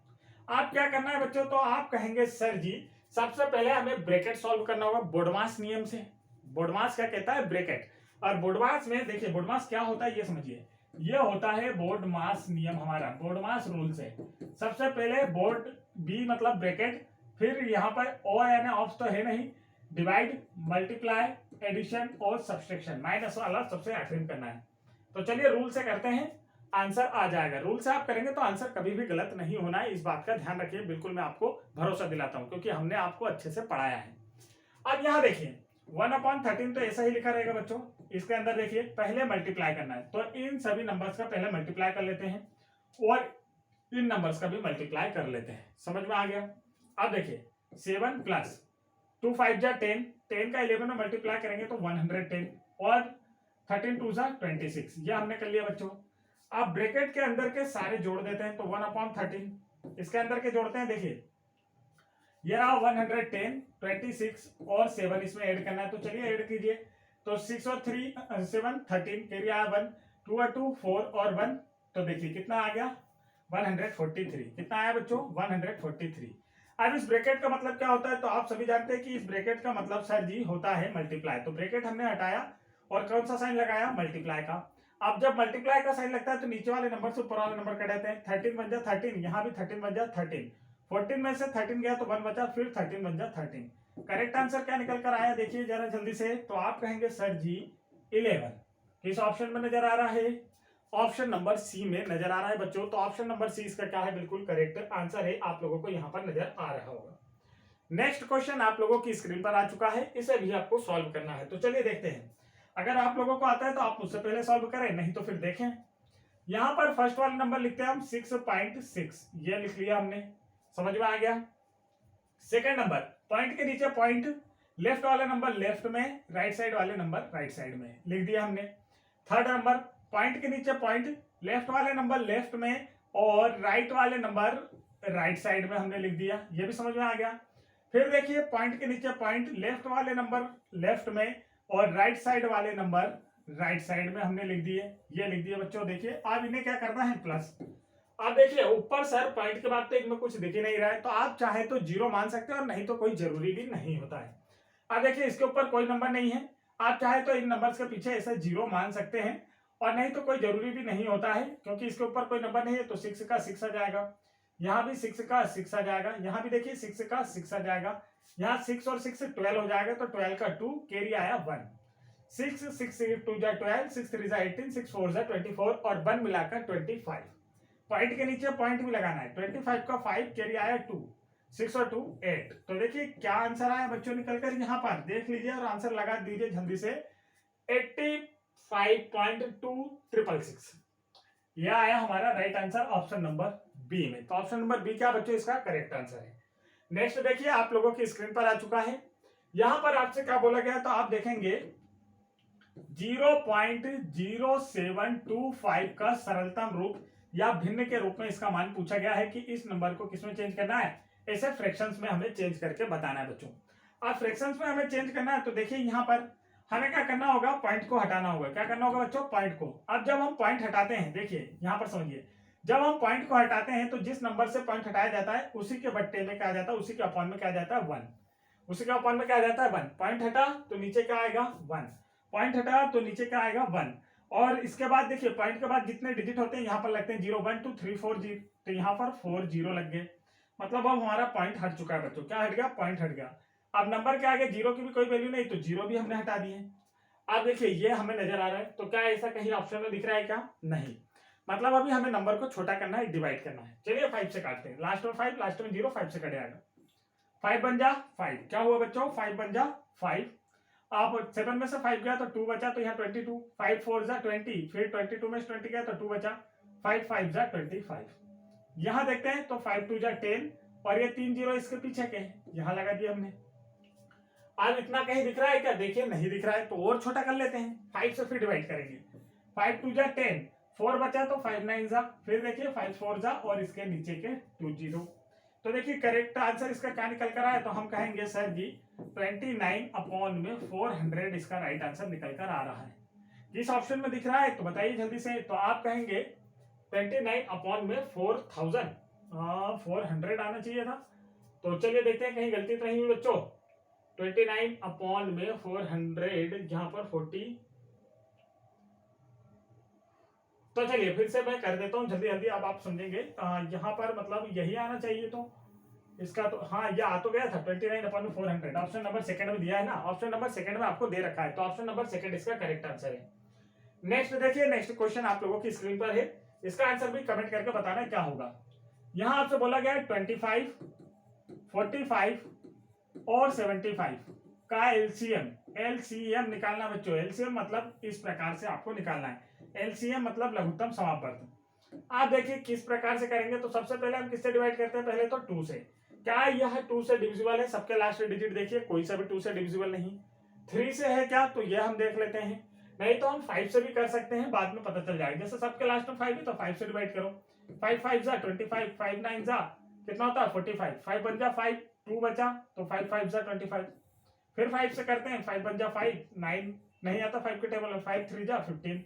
आप क्या करना है बच्चों। तो आप कहेंगे सर जी सबसे पहले हमें ब्रैकेट सॉल्व करना होगा बोडमास नियम से। बोडमास क्या कहता है, ब्रैकेट। और बोडमास में देखिए बोडमास क्या होता है ये समझिए, ये होता है बोडमास नियम हमारा, बोडमास रूल से। सबसे पहले बोर्ड बी मतलब ब्रैकेट, फिर यहाँ पर ओ यानी ऑफ तो है नहीं, डिवाइड, मल्टीप्लाई, एडिशन और सब्सट्रैक्शन, माइनस वाला सबसे आखिरी में करना है। तो चलिए रूल से करते हैं, आंसर आ जाएगा। रूल से आप करेंगे तो आंसर कभी भी गलत नहीं होना है, इस बात का ध्यान रखिए। बिल्कुल मैं आपको भरोसा दिलाता हूं क्योंकि हमने आपको अच्छे से पढ़ाया है। अब यहाँ देखिए 1/13 तो ऐसा ही लिखा रहेगा बच्चों। इसके अंदर देखिए पहले मल्टीप्लाई करना है, तो इन सभी नंबर्स का पहले मल्टीप्लाई कर लेते हैं और इन नंबर्स का भी मल्टीप्लाई कर लेते हैं। समझ में आ गया। अब देखिए 7 प्लस 2 5 जा 10, 10 का 11 में मल्टीप्लाई करेंगे तो 110 और 13 2 जा 26, ये हमने कर लिया बच्चों। अब ब्रैकेट के अंदर के सारे जोड़ देते हैं, तो 1/13 इसके अंदर के जोड़ते हैं। देखिए ये रहा 110, 26 और 7 इसमें ऐड करना है, तो चलिए ऐड कीजिए। तो 6 और 3 7 13, कैरी आया 1, 2 और 2 4 और 1, तो देखिए कितना आ गया 143। कितना आया बच्चों 143। अब इस ब्रैकेट का मतलब क्या होता है, तो आप सभी जानते हैं कि इस ब्रैकेट का मतलब सर जी होता है मल्टीप्लाई। तो ब्रैकेट हमने हटाया और कौन सा साइन लगाया, मल्टीप्लाई का। अब जब मल्टीप्लाई का साइन लगता है तो नीचे वाले नंबर से ऊपर वाले नंबर कट जाते हैं। 13 बन जा 13, यहाँ भी 13 बन जा 13, 14 में से 13 गया तो 1 बचा, फिर 13 बन जा 13। करेक्ट आंसर क्या निकल कर आया देखिए जरा जल्दी से। तो आप कहेंगे सर जी 11 किस ऑप्शन में नजर आ रहा है, ऑप्शन नंबर सी में नजर आ रहा है बच्चों। तो ऑप्शन नंबर सी इसका क्या है, बिल्कुल करेक्ट आंसर है, आप लोगों को यहाँ पर नजर आ रहा होगा। नेक्स्ट क्वेश्चन आप लोगों की स्क्रीन पर आ चुका है, इसे भी आपको सॉल्व करना है। तो चलिए देखते हैं, अगर आप लोगों को आता है तो आप मुझसे पहले सॉल्व करें, नहीं तो फिर देखें। यहां पर फर्स्ट वाला नंबर लिखते हैं हम 6.6, ये लिख लिया हमने, समझ में आ गया। सेकंड नंबर पॉइंट के नीचे पॉइंट, लेफ्ट वाले नंबर लेफ्ट में, राइट साइड वाले नंबर राइट साइड में लिख दिया हमने। थर्ड नंबर पॉइंट के नीचे पॉइंट, लेफ्ट वाले नंबर लेफ्ट में और राइट वाले नंबर राइट साइड में हमने लिख दिया, ये भी समझ में आ गया। फिर देखिए पॉइंट के नीचे पॉइंट, लेफ्ट वाले नंबर लेफ्ट में और राइट साइड वाले नंबर राइट साइड में हमने लिख दिए, ये लिख दिए बच्चों। देखिए अब इन्हें क्या करना है, प्लस। अब देखिए ऊपर सर पॉइंट के बाद तो इनमें कुछ दिख ही नहीं रहा है, तो आप चाहे तो 0 मान सकते हैं और नहीं तो कोई जरूरी भी नहीं होता है। अब देखिए इसके ऊपर कोई नंबर नहीं है, आप चाहे तो इन नंबर्स के पीछे ऐसे 0 मान सकते हैं और नहीं तो कोई जरूरी भी नहीं होता है, क्योंकि इसके ऊपर कोई नंबर नहीं है। तो 6 का 6 आ जाएगा, यहाँ भी 6 का 6 आ जाएगा, यहाँ भी देखिए 6 का 6 आ जाएगा, यहाँ 6 और 6 12 हो जाएगा, तो 12 का 2 कैरी आया 1। 6 6 2 जा 12, 6 3 जा 18, 6 4 जा 24 और 1 मिलाकर 25। पॉइंट के नीचे पॉइंट भी लगाना है, 25 का 5 कैरी आया 2, 6 और 2 8। तो देखिए क्या आंसर आया बच्चों निकलकर, यहाँ पर देख लीजिए और आंसर लगा दीजिए जल्दी से, 85.2666। यह आया हमारा right answer option number B में। तो ऑप्शन नंबर बी क्या बच्चों इसका करेक्ट आंसर है। नेक्स्ट देखिए आप लोगों की स्क्रीन पर आ चुका है, यहां पर आपसे क्या बोला गया, तो आप देखेंगे 0.0725 का सरलतम रूप या भिन्न के रूप में इसका मान पूछा गया है कि इस नंबर को किसमें चेंज करना है, ऐसे फ्रैक्शंस में हमें चेंज करके बताना है बच्चों। अब फ्रैक्शंस में हमें चेंज करना है, तो देखिए यहाँ पर हमें क्या करना होगा, पॉइंट को हटाना होगा। क्या करना होगा बच्चों, पॉइंट को। अब जब हम पॉइंट हटाते हैं, देखिए यहाँ पर समझिए, जब हम पॉइंट को हटाते हैं तो जिस नंबर से पॉइंट हटाया जाता है उसी के बट्टे में क्या जाता है, उसी के अपॉन में क्या जाता है 1, उसी के अपॉन में क्या जाता है 1। पॉइंट हटा तो नीचे क्या आएगा 1, पॉइंट हटा तो नीचे क्या आएगा 1। और इसके बाद देखिए पॉइंट के बाद जितने डिजिट होते हैं यहाँ पर लगते हैं 0 1 2 3 4 0, तो यहाँ पर 4 0 लग गए, मतलब अब हमारा पॉइंट हट चुका है बच्चों। क्या हट गया, पॉइंट हट गया। अब नंबर के आगे 0 की भी कोई वैल्यू नहीं, तो 0 भी हमने हटा दिए। अब देखिए ये हमें नजर आ रहा है, तो क्या ऐसा कहीं ऑप्शन में दिख रहा है क्या, नहीं। मतलब अभी हमें नंबर को छोटा करना है, डिवाइड करना है। चलिए 5 से काटते हैं, लास्ट में 5 लास्ट में 0, 5 से कट जाएगा, 5 बन जा 5, क्या हुआ बच्चों 5 बन जा 5। आप 7 में से 5 गया तो 2 बचा, तो यहाँ 22, 5 4 जा 20, फिर 22 में से 20 गया तो 2 बचा, 5 5 जा 25। यहाँ देखते हैं तो 5 2 जा 10 और ये 3 0 इसके पीछे के यहाँ लगा दिया हमने। अब इतना कहीं दिख रहा है क्या, देखिए नहीं दिख रहा है, तो और छोटा कर लेते हैं, 5 से फिर डिवाइड करेंगे। 5 2 जा 10, 4 बचा तो 5 9 जा, फिर देखिए 5 4 जा और इसके नीचे के 2 0। तो देखिए करेक्ट आंसर इसका क्या निकल कर आया, तो हम कहेंगे सर जी 29 अपॉन में 400 इसका राइट आंसर निकल कर आ रहा है। किस ऑप्शन में दिख रहा है तो बताइए जल्दी से। तो आप कहेंगे 29 अपॉन में 4000, 400 आना चाहिए था। तो चलिए देखते हैं कहीं गलती तो नहीं हुई बच्चों। 29 अपॉन में 400, यहाँ पर 40। तो चलिए फिर से मैं कर देता हूँ जल्दी जल्दी, अब आप समझेंगे। यहाँ पर मतलब यही आना चाहिए, तो इसका तो हाँ ये आ तो गया था 29 अपॉन में 400। ऑप्शन नंबर सेकंड में दिया है ना, ऑप्शन नंबर सेकंड में आपको दे रखा है, तो ऑप्शन नंबर सेकंड इसका करेक्ट आंसर है। नेक्स्ट देखिए, नेक्स्ट क्वेश्चन आप लोगों की स्क्रीन पर है, इसका आंसर भी कमेंट करके बताना क्या होगा। यहाँ आपसे बोला गया है 25, 45 और 75 का एलसीएम। एलसीएम निकालना बच्चों, एलसीएम मतलब इस प्रकार से आपको निकालना है। एलसीएम मतलब लघुत्तम समापवर्त। आप देखिए किस प्रकार से करेंगे। तो सबसे पहले हम किससे डिवाइड करते हैं, पहले तो 2 से। क्या यह 2 से डिविजिबल है? सबके लास्ट डिजिट देखिए, कोई सा भी 2 से डिविजिबल नहीं। 3 से है क्या, तो यह हम देख लेते हैं। नहीं तो हम 5 से भी कर सकते हैं, बाद में पता चल जाएगा। जैसे सबके लास्ट में 5 है तो 5 से डिवाइड करो। 5 5 जा 25, 5 9 जा कितना होता है 45, 5 बन जा 5, 2 बचा तो 5 5 जा 25। फिर 5 से करते हैं, 5 बन जा 5, 9 नहीं आता 5 के टेबल में, 5 3 जा 15।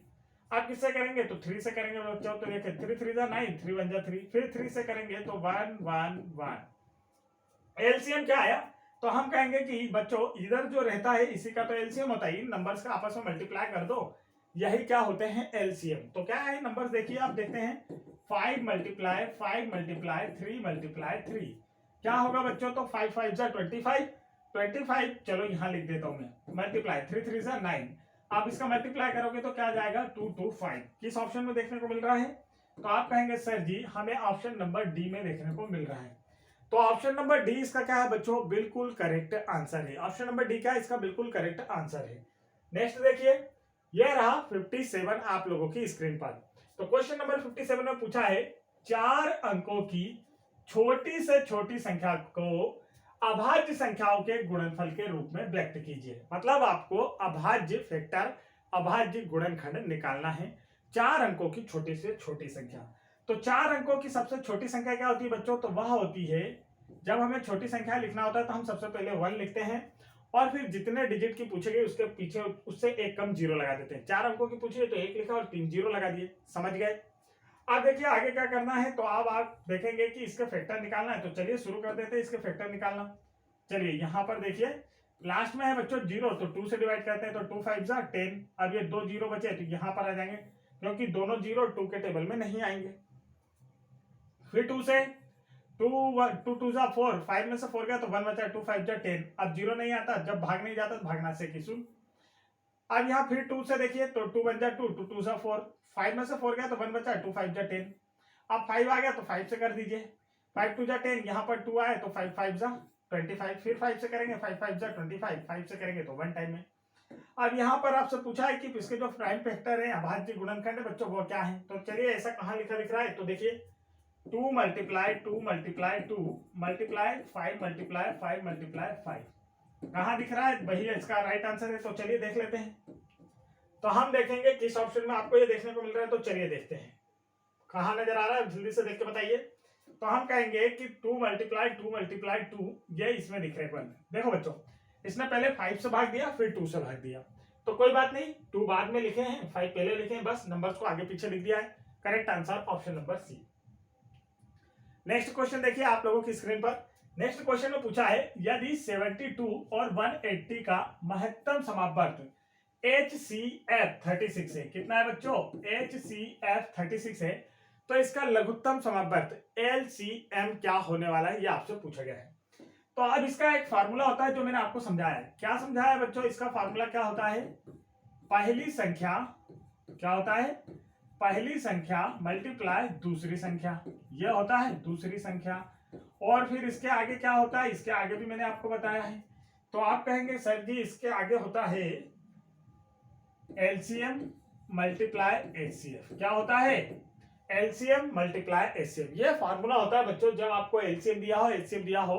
आप किससे करेंगे तो 3 से करेंगे बच्चों। तो देखिए 3 3 जा 9, 3 1 जा 3, फिर 3 से करेंगे तो 1 1 1। एलसीएम क्या आया, तो हम कहेंगे कि बच्चों इधर जो रहता है इसी का तो एलसीएम होता है। इन नंबर्स का आपस में मल्टीप्लाई कर दो, यही क्या होते हैं एलसीएम। तो क्या है नंबर्स देखिए, आप देखते हैं 5 मल्टीप्लाई 5 मल्टीप्लाई 3 मल्टीप्लाई 3 क्या होगा बच्चों। तो 5 5 जा 25, 25 चलो यहाँ लिख देता हूं मैं, मल्टीप्लाई 3 3 जा 9। आप इसका मल्टीप्लाई करोगे तो क्या आ जाएगा 2 2 5। किस ऑप्शन में देखने को मिल रहा है, तो आप कहेंगे सर जी हमें ऑप्शन नंबर डी में देखने को मिल रहा है। तो ऑप्शन नंबर डी इसका क्या है बच्चों, बिल्कुल करेक्ट आंसर है। ऑप्शन नंबर डी क्या है, इसका बिल्कुल करेक्ट आंसर है। नेक्स्ट देखिए, यह रहा 57 आप लोगों की स्क्रीन पर। तो क्वेश्चन नंबर 57 में पूछा है 4 अंकों की छोटी से छोटी संख्या को अभाज्य संख्याओं के गुणनफल के रूप में व्यक्त कीजिए। मतलब आपको अभाज्य फैक्टर, अभाज्य गुणनखंड निकालना है 4 अंकों की छोटी से छोटी संख्या। तो 4 अंकों की सबसे छोटी संख्या क्या होती है बच्चों, तो वह होती है, जब हमें छोटी संख्या लिखना होता है तो हम सबसे पहले 1 लिखते हैं और फिर जितने डिजिट की पूछेगी उसके पीछे उससे एक कम जीरो लगा देते हैं। 4 अंकों की पूछिए तो 1 लिखा और 3 जीरो लगा दिए, समझ गए। अब देखिए आगे क्या करना है, तो अब आप देखेंगे कि इसके फैक्टर निकालना है। तो चलिए शुरू कर देते हैं इसके फैक्टर निकालना। चलिए यहाँ पर देखिए लास्ट में है बच्चों 0, तो 2 से डिवाइड करते हैं, तो 2 5 जा 10। अब ये 2 जीरो बचे तो यहाँ पर आ जाएंगे, क्योंकि दोनों जीरो 2 के टेबल में नहीं आएंगे। फिर 2 से 2 2 जा 4, 5 में से 4 गया तो 1 बचा, 2 5 जा 10। अब जीरो नहीं आता, जब भाग नहीं जाता तो भागना से की सुन। अब यहाँ फिर 2 से देखिए तो 2 बन जा 2, 2 2 जा 4, 5 में से 4 गया तो 1 बचा, 2 5 जा 10। अब 5 आ गया तो 5 से कर दीजिए, 5 2 जा 10, यहाँ पर 2 आए तो 5 5 जा 25। फिर 5 से करेंगे, 5 5 जा 25, 5 से करेंगे तो 1 टाइम में। अब यहाँ पर आपसे पूछा है कि इसके जो प्राइम फैक्टर है अभाज्य गुणनखंड है बच्चों वो क्या है। तो चलिए ऐसा कहाँ लिखा दिख रहा है, तो देखिए 2 multiply 2 multiply 2 multiply 5 multiply 5 multiply 5 कहाँ दिख रहा है, वही इसका राइट आंसर है। तो चलिए देख लेते हैं। तो हम देखेंगे किस ऑप्शन में आपको ये देखने को मिल रहा है। तो चलिए देखते हैं कहाँ नजर आ रहा है, जल्दी से देख के बताइए। तो हम कहेंगे कि 2 मल्टीप्लाई 2 मल्टीप्लाई 2 ये इसमें दिख रहा है। देखो बच्चों इसने पहले 5 से भाग दिया फिर 2 से भाग दिया, तो कोई बात नहीं, 2 बाद में लिखे हैं 5 पहले लिखे हैं, बस नंबर्स को आगे पीछे लिख दिया है। Correct answer option number C. Next question देखिए आप लोगों की स्क्रीन पर। नेक्स्ट क्वेश्चन में पूछा है यदि 72 और 180 का महत्तम समापवर्त HCF 36 है। कितना है बच्चों, HCF 36 है, तो इसका लघुत्तम समापवर्त LCM क्या होने वाला है, ये आपसे पूछा गया है। तो अब इसका एक फार्मूला होता है जो मैंने आपको समझाया है। क्या समझाया है बच्चों, इसका फार्मूला क्या होता है, पहली संख्या क्या होता है, पहली संख्या मल्टीप्लाई दूसरी संख्या, यह होता है दूसरी संख्या। और फिर इसके आगे क्या होता है, इसके आगे भी मैंने आपको बताया है। तो आप कहेंगे सर जी इसके आगे होता है एलसीएम मल्टीप्लाई एचसीएफ। क्या होता है, एलसीएम मल्टीप्लाई एचसीएफ। ये फार्मूला होता है बच्चों जब आपको एलसीएम दिया हो, एचसीएफ दिया हो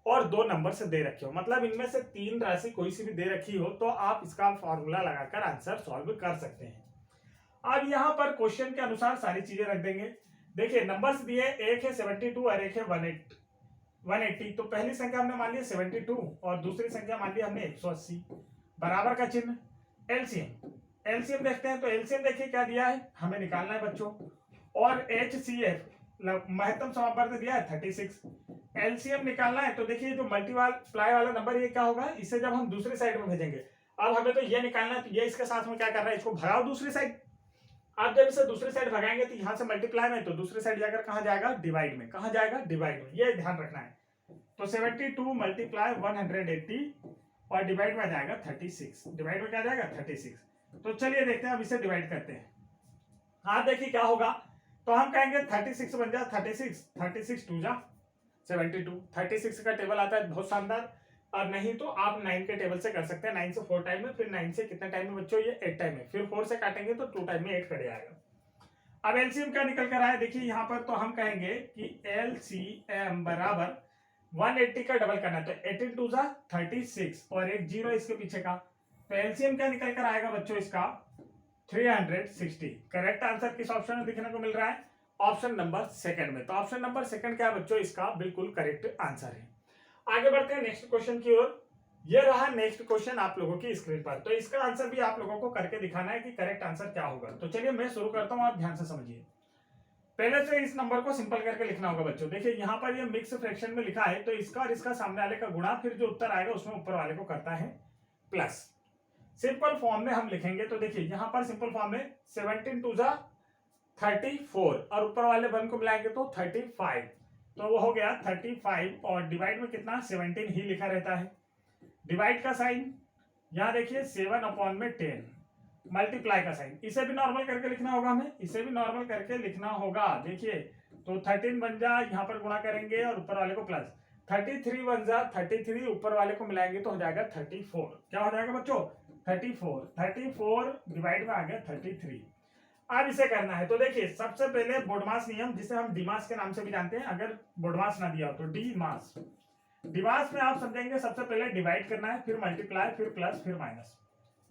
और 2 नंबर से दे रखे हो, मतलब इनमें से 3 राशि कोई सी भी दे रखी हो, तो आप इसका फार्मूला लगाकर आंसर सॉल्व कर सकते हैं। अब यहाँ पर क्वेश्चन के अनुसार सारी चीजें रख देंगे। देखिए नंबर्स दिए, एक है 72 और एक है 180। तो पहली संख्या हमने मान लिया 72 और दूसरी संख्या मान लिया हमने 180, बराबर का चिन्ह, एलसीएम। एलसीएम देखते हैं। तो एलसीएम देखिए क्या दिया है, हमें निकालना है बच्चों, और HCF महत्तम समापवर्त दिया है 36। एलसीएम निकालना है तो देखिए जो मल्टीप्लाई वाला नंबर ये क्या होगा, इसे जब हम दूसरी साइड में भेजेंगे, अब हमें तो ये निकालना है, तो ये इसके साथ में क्या कर रहा है, इसको भगाओ दूसरी साइड। आप जब इसे दूसरी साइड भगाएंगे तो यहाँ से मल्टीप्लाई में, तो दूसरी साइड जाकर कहाँ जाएगा, डिवाइड में। कहाँ जाएगा, डिवाइड में, ये ध्यान रखना है। तो 72 मल्टीप्लाई 180 और डिवाइड में जाएगा 36। डिवाइड में क्या जाएगा 36। तो चलिए देखते हैं, अब इसे डिवाइड करते हैं। हाँ देखिए क्या होगा, तो हम कहेंगे 36 बन जा 36, 36 2 जा 72। 36 का टेबल आता है बहुत शानदार, और नहीं तो आप 9 के टेबल से कर सकते हैं। 9 से 4 टाइम में, फिर 9 से कितने टाइम में बच्चों, ये 8 टाइम में, फिर 4 से काटेंगे तो 2 टाइम में 8 कट जाएगा। अब एलसीएम क्या निकल कर आया, देखिए यहाँ पर तो हम कहेंगे कि एलसीएम बराबर 180 का डबल करना है, तो 18 2 जा 36 और एक जीरो इसके पीछे का, तो एलसीएम क्या निकल कर आएगा बच्चों इसका 360। करेक्ट आंसर किस ऑप्शन में दिखने को मिल रहा है, ऑप्शन नंबर सेकंड में। तो ऑप्शन नंबर सेकंड क्या है बच्चों, इसका बिल्कुल करेक्ट आंसर है। आगे बढ़ते हैं नेक्स्ट क्वेश्चन की ओर। ये रहा नेक्स्ट क्वेश्चन आप लोगों की स्क्रीन पर, तो इसका आंसर भी आप लोगों को करके दिखाना है कि करेक्ट आंसर क्या होगा। तो चलिए मैं शुरू करता हूं, आप ध्यान से समझिए। पहले से इस नंबर को सिंपल करके लिखना होगा बच्चों। देखिए यहाँ पर ये मिक्स फ्रैक्शन में लिखा है, तो इसका और इसका सामने वाले का गुणा, फिर जो उत्तर आएगा उसमें ऊपर वाले को करता है प्लस। सिंपल फॉर्म में हम लिखेंगे, तो देखिए यहाँ पर सिंपल फॉर्म में 17 2 जा 34 और ऊपर वाले 1 को मिलाएंगे तो 35, तो वो हो गया 35 और डिवाइड में कितना 17 ही लिखा रहता है। डिवाइड का साइन यहाँ देखिए 7/10, मल्टीप्लाई का साइन, इसे भी नॉर्मल करके लिखना होगा हमें, इसे भी नॉर्मल करके लिखना होगा। देखिए तो 13 बन जा, यहाँ पर गुणा करेंगे और ऊपर वाले को प्लस, 33 बन जा 33, ऊपर वाले को मिलाएंगे तो हो जाएगा 34। क्या हो जाएगा बच्चों 34 डिवाइड में आ गया 33। अब इसे करना है, तो देखिए सबसे पहले बोडमास नियम, जिसे हम डीमास के नाम से भी जानते हैं, अगर बोडमास ना दिया हो तो डीमास। डीमास में आप समझेंगे सबसे पहले डिवाइड करना है, फिर मल्टीप्लाई, फिर प्लस, फिर माइनस।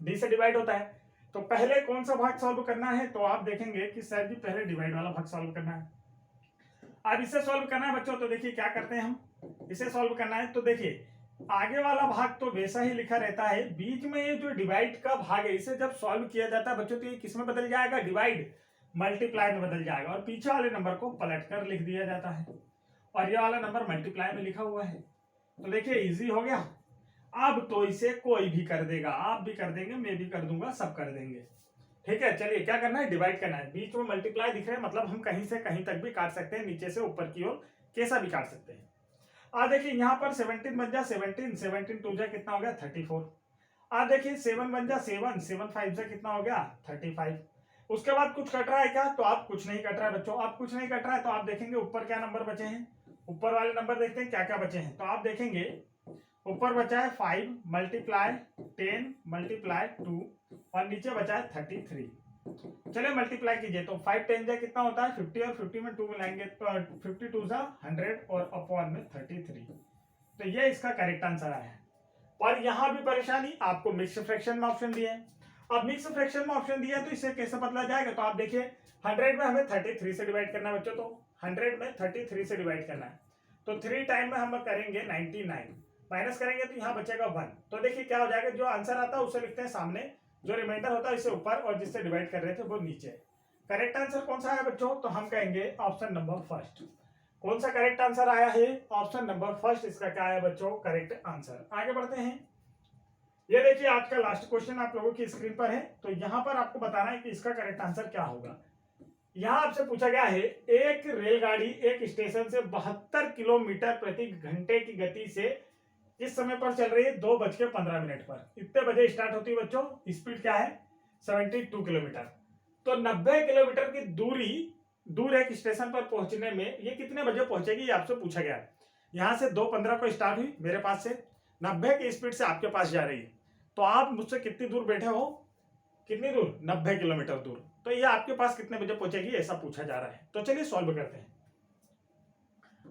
डी से डिवाइड होता है, तो पहले कौन सा भाग सॉल्व करना है, तो आप देखेंगे कि सर जी पहले डिवाइड वाला भाग सॉल्व करना है। अब इसे सॉल्व करना है बच्चों, तो देखिए क्या करते हैं हम, इसे सॉल्व करना है तो देखिए आगे वाला भाग तो वैसा ही लिखा रहता है, बीच में ये जो डिवाइड का भाग है इसे जब सॉल्व किया जाता है बच्चों तो ये किस में बदल जाएगा, डिवाइड मल्टीप्लाई में बदल जाएगा, और पीछे वाले नंबर को पलट कर लिख दिया जाता है, और ये वाला नंबर मल्टीप्लाई में लिखा हुआ है। तो देखिए इजी हो गया। अब तो इसे कोई भी कर देगा, आप भी कर देंगे, मैं भी कर दूंगा, सब कर देंगे। ठीक है, चलिए क्या करना है, डिवाइड करना है। बीच में मल्टीप्लाई दिख रहा है, मतलब हम कहीं से कहीं तक भी काट सकते हैं, नीचे से ऊपर की ओर कैसा भी काट सकते हैं। आज देखिए यहाँ पर 17 बन जा 17 2 जा कितना हो गया 34। आज देखिए 7 बन जा 7 5 जा कितना हो गया 35। उसके बाद कुछ कट रहा है क्या, तो आप कुछ नहीं कट रहा है बच्चों, आप कुछ नहीं कट रहा है, तो आप देखेंगे ऊपर क्या नंबर बचे हैं, ऊपर वाले नंबर देखते हैं क्या क्या बचे हैं। तो आप देखेंगे ऊपर बचा है 5 मल्टीप्लाई 10 मल्टीप्लाई 2 और नीचे बचा है 33। चलिए मल्टीप्लाई कीजिए, तो 5 10 जा कितना होता है 50 और 50 में 2 मिलाएंगे तो 52 जा 100 और अपॉन में 33। तो ये इसका करेक्ट आंसर आया है। और यहां भी परेशानी, आपको मिक्स फ्रैक्शन में ऑप्शन दिए हैं। अब मिक्स फ्रैक्शन में ऑप्शन दिया तो इसे कैसे बदला जाएगा, तो आप देखिए 100 में हमें 33 से डिवाइड करना है बच्चों, तो 100 में 33 से डिवाइड करना है, तो 3 टाइम में हम करेंगे 99, माइनस करेंगे तो यहाँ बचेगा 1। तो देखिए क्या हो जाएगा, जो आंसर आता है उसे लिखते हैं सामने, जो रिमाइंडर होता है इसे ऊपर, और जिससे डिवाइड कर रहे थे वो नीचे। करेक्ट आंसर कौन सा है बच्चों, तो हम कहेंगे ऑप्शन नंबर फर्स्ट। कौन सा करेक्ट आंसर आया है, ऑप्शन नंबर फर्स्ट इसका क्या है बच्चों, करेक्ट आंसर। आगे बढ़ते हैं। ये देखिए आज का लास्ट क्वेश्चन आप लोगों की स्क्रीन पर है, तो यहाँ पर आपको बताना है कि इसका करेक्ट आंसर क्या होगा। यहाँ आपसे पूछा गया है, एक रेलगाड़ी एक स्टेशन से 72 किलोमीटर प्रति घंटे की गति से इस समय पर चल रही है 2:15 पर। इतने बजे स्टार्ट होती है बच्चों, स्पीड क्या है 72 किलोमीटर। तो 90 किलोमीटर की दूर एक स्टेशन पर पहुंचने में ये कितने बजे पहुंचेगी, ये आपसे पूछा गया है। यहाँ से 2:15 को स्टार्ट हुई मेरे पास से, 90 की स्पीड से आपके पास जा रही है, तो आप मुझसे कितनी दूर बैठे हो, कितनी दूर 90 किलोमीटर दूर, तो ये आपके पास कितने बजे पहुंचेगी ऐसा पूछा जा रहा है। तो चलिए सॉल्व करते हैं।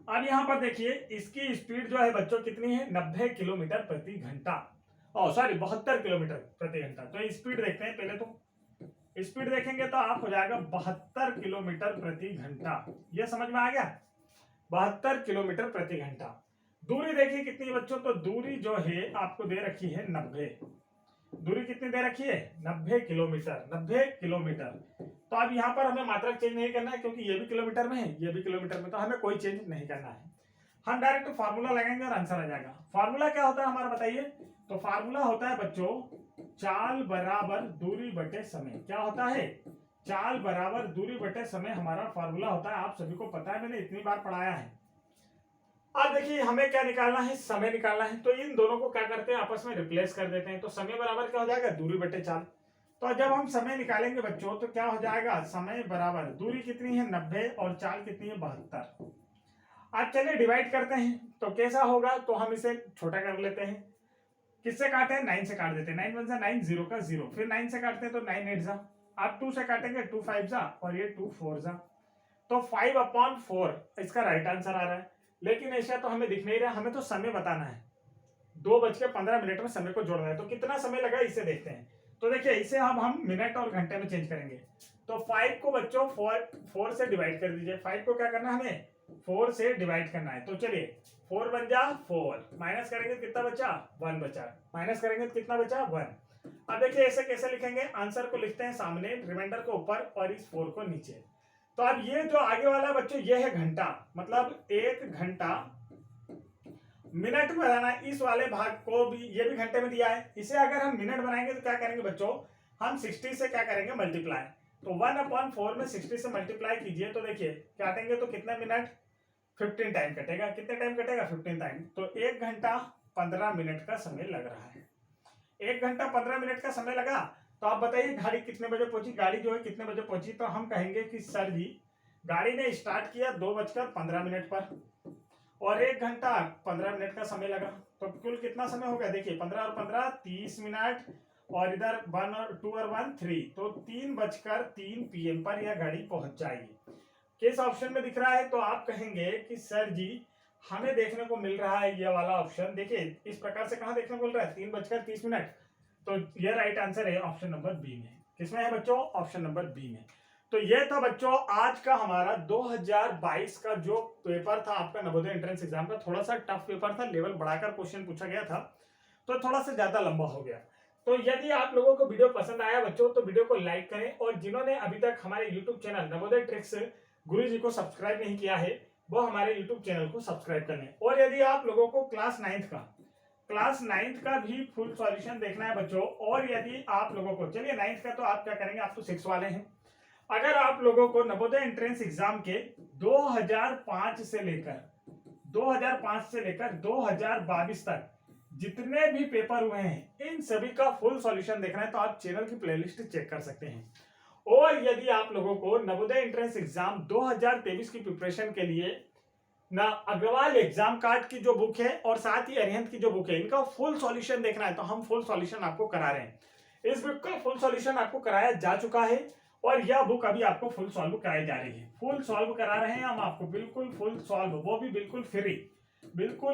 अब यहाँ पर देखिए इसकी स्पीड जो है बच्चों कितनी है 90 किलोमीटर प्रति घंटा, सॉरी 72 किलोमीटर प्रति घंटा। तो स्पीड देखते हैं पहले, तो स्पीड देखेंगे तो आप हो जाएगा 72 किलोमीटर प्रति घंटा। यह समझ में आ गया, 72 किलोमीटर प्रति घंटा। दूरी देखिए कितनी बच्चों, तो दूरी जो है आपको दे रखी है 90। दूरी कितनी दे रखी है 90 किलोमीटर, 90 किलोमीटर। तो अब यहाँ पर हमें मात्रक चेंज नहीं करना है क्योंकि ये भी किलोमीटर में है, ये भी किलोमीटर में, तो हमें कोई चेंज नहीं करना है। हम डायरेक्ट फार्मूला लगाएंगे और आंसर आ जाएगा। फार्मूला क्या होता है हमारा बताइए? तो फार्मूला होता है बच्चों चाल बराबर दूरी बटे समय। क्या होता है? चाल बराबर दूरी बटे समय हमारा फार्मूला होता है। आप सभी को पता है, मैंने इतनी बार पढ़ाया है। अब देखिए हमें क्या निकालना है? समय निकालना है। तो इन दोनों को क्या करते हैं? आपस में रिप्लेस कर देते हैं। तो समय बराबर क्या हो जाएगा? दूरी बटे चाल। तो जब हम समय निकालेंगे बच्चों तो क्या हो जाएगा? समय बराबर दूरी कितनी है 90 और चाल कितनी है 72। आज चलिए डिवाइड करते हैं तो कैसा होगा? तो हम इसे छोटा कर लेते हैं। किससे काटे? 9 से काट देते हैं। 9 1 जा 9, 0 का 0, फिर 9 से काटते हैं तो 9 8 जा, अब 2 से काटेंगे 2 5 जा और ये 2 4 जा। तो 5/4 इसका राइट आंसर आ रहा है। लेकिन ऐसा तो हमें दिख नहीं रहा, हमें तो समय बताना है। 2:15 में समय को जोड़ना है। तो कितना समय लगा इसे देखते हैं। तो देखिए इसे अब हम मिनट और घंटे में चेंज करेंगे। तो 5 को बच्चों 4 से डिवाइड कर दीजिए। 5 को क्या करना है? हमें 4 से डिवाइड करना है। तो चलिए 4 बन जा 4, माइनस करेंगे तो कितना बचा? 1 बचा, माइनस करेंगे तो कितना बचा? 1। अब देखिए ऐसे कैसे लिखेंगे? आंसर को लिखते हैं सामने, रिमाइंडर को ऊपर और इस 4 को नीचे। तो अब ये जो आगे वाला बच्चों ये है घंटा, मतलब 1 घंटा मिनट में बनाना है। इस वाले भाग को भी, ये भी घंटे में दिया है, इसे अगर हम मिनट बनाएंगे तो क्या करेंगे बच्चों? हम 60 से क्या करेंगे? मल्टीप्लाई। तो 1/4 में 60 से मल्टीप्लाई कीजिए तो देखिए काटेंगे तो कितने मिनट? 15 टाइम कटेगा। कितने टाइम कटेगा? 15 टाइम। तो 1 घंटा 15 मिनट का समय लग रहा है। 1 घंटा 15 मिनट का समय लगा। तो आप बताइए गाड़ी कितने बजे पहुंची? गाड़ी जो है कितने बजे पहुंची? तो हम कहेंगे कि सर जी गाड़ी ने स्टार्ट किया 2:15 पर और 1 घंटा 15 मिनट का समय लगा। तो कुल कितना समय हो गया? देखिए 15 और 15 30 मिनट और इधर 1 और 2 और 1 3, तो 3:03 PM पर यह गाड़ी पहुंच जाएगी। किस ऑप्शन में दिख रहा है? तो आप कहेंगे कि सर जी हमें देखने को मिल रहा है ये वाला ऑप्शन। देखिए इस प्रकार से कहां देखने को मिल रहा है? 3:30 तो ये राइट आंसर है ऑप्शन नंबर बी में। किसमें है बच्चों? ऑप्शन नंबर बी में। तो ये था बच्चों आज का हमारा 2022 का जो पेपर था आपका नवोदय एंट्रेंस एग्जाम का। थोड़ा सा टफ पेपर था, लेवल बढ़ाकर क्वेश्चन पूछा गया था, तो थोड़ा सा ज्यादा लंबा हो गया। तो यदि आप लोगों को वीडियो पसंद आया बच्चों तो वीडियो को लाइक करें, और जिन्होंने अभी तक हमारे यूट्यूब चैनल नवोदय ट्रिक्स गुरुजी को सब्सक्राइब नहीं किया है वो हमारे यूट्यूब चैनल को सब्सक्राइब कर लें। और यदि आप लोगों को क्लास 9th का भी फुल सॉल्यूशन देखना है बच्चों, और यदि आप लोगों को, चलिए 9th का तो आप क्या करेंगे, आप तो 6 वाले हैं। अगर आप लोगों को नवोदय एंट्रेंस एग्जाम के 2005 से लेकर 2022 तक जितने भी पेपर हुए हैं इन सभी का फुल सॉल्यूशन देखना है तो आप चैनल की प्लेलिस्ट चेक कर सकते हैं। और यदि आप लोगों को नवोदय एंट्रेंस एग्जाम 2023 की प्रिपरेशन के लिए ना अग्रवाल एग्जाम कार्ड की जो बुक है और साथ ही अरिहंत की जो बुक है इनका फुल सॉल्यूशन देखना है तो हम फुल सॉल्यूशन आपको करा रहे हैं। इस बुक का फुल सॉल्यूशन आपको कराया जा चुका है और यह बुक अभी आपको फुल सॉल्व कराई जा रही है। फुल सॉल्व करा रहे हैं हम आपको, बिल्कुल फुल सॉल्व, वो भी बिल्कुल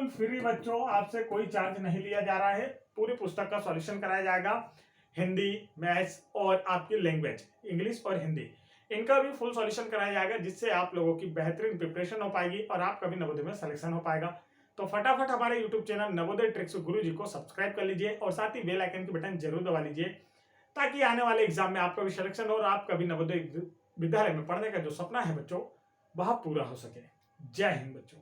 फ्री बच्चों, आपसे कोई चार्ज नहीं लिया जा रहा है। पूरी पुस्तक का सॉल्यूशन कराया जाएगा, हिंदी, मैथ्स और आपकी लैंग्वेज इंग्लिश और हिंदी, इनका भी फुल सॉल्यूशन कराया जाएगा, जिससे आप लोगों की बेहतरीन प्रिपरेशन हो पाएगी और आपका भी नवोदय में सिलेक्शन हो पाएगा। तो फटाफट हमारे यूट्यूब चैनल नवोदय ट्रिक्स गुरुजी को सब्सक्राइब कर लीजिए और साथ ही बेल आइकन की बटन जरूर दबा लीजिए, ताकि आने वाले एग्जाम में आपका भी सिलेक्शन हो और आपका भी नवोदय विद्यालय में पढ़ने का जो सपना है बच्चों वह पूरा हो सके। जय हिंद बच्चों।